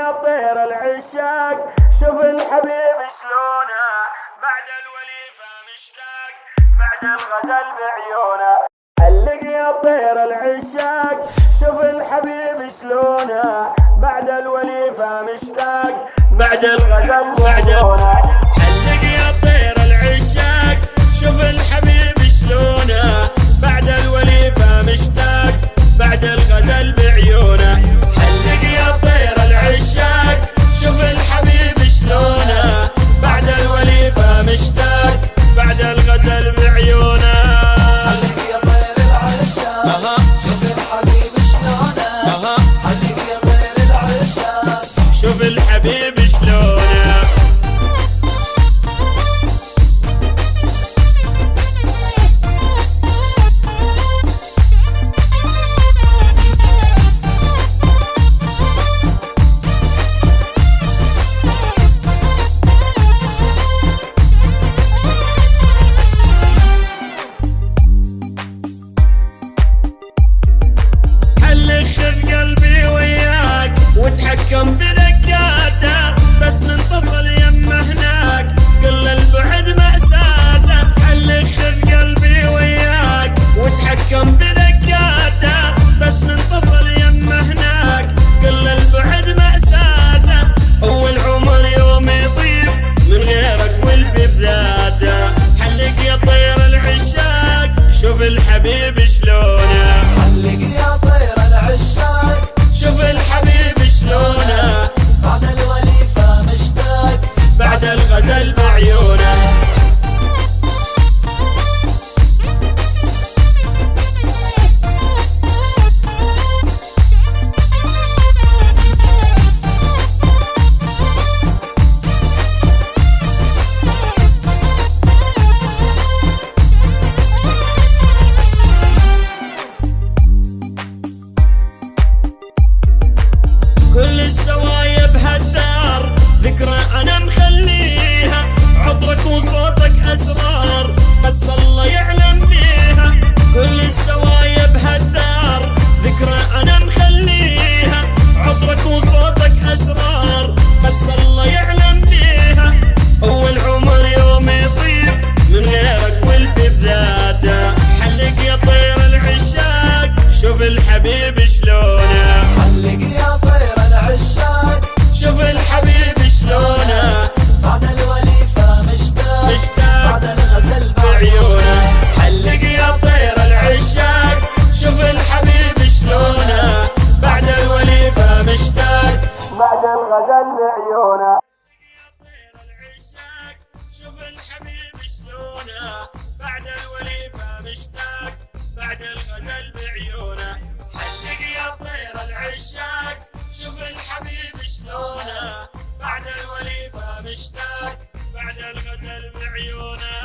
يا طير العشاق شوف الحبيب شلونه بعد الوليفة مشتاق بعد الغزل بعيونه. علق يا طير العشاق شوف الحبيب شلونه بعد الوليفة مشتاق بعد الغزل بعيونه. علق يا طير العشاق شوف الحبيب شلونه بعد الوليفة مشتاق بعد الغزل بعيونه. علق يا طير العشاق شوف الحبيب شلونه بعد الوليفة مشتاق بعد الغزل بعيونه. علق يا طير العشاق شوف الحبيب شلونه علق يا طير العشاق شوف الحبيب شلونه. وتحكم بدقاته بس من تصل يمه هناك كل البعد مأساته. حلك خذ قلبي وياك وتحكم بدقاته بس من تصل يمه هناك كل البعد مأساته. أول عمر يوم يطير من غيرك والفي بذاته. حلق يا طير العشاق شوف الحبيب شلونه. علق يا طير العشاق شوف الحبيب شلونه بعد الوليفة مشتاق بعد الغزل بعيونه. كل السوايب هالدار ذكرى أنا مخليها عطرك وصوتك أسرار بس الله يعلم بيها. كل السوايب هالدار ذكرى أنا مخليها عطرك وصوتك أسرار بس الله يعلم بيها. أول عمر يوم يطير من غيرك والفي بذاته. حلق يا طير العشاق شوف الحبيب شلونه. علق يا طير العشاق شوف الحبيب شلونه بعد الوليفة مشتاق مشتاق بعد الغزل بعيونه. حلق يا طير العشاق شوف الحبيب شلونه بعد الوليفة مشتاق بعد الغزل بعيونه. شوف الحبيب شلونه بعد الوليفة مشتاق بعد الغزل بعيونه. حلق يا طير العشاق شوف الحبيب شلونه بعد الوليفة مشتاق بعد الغزل بعيونه.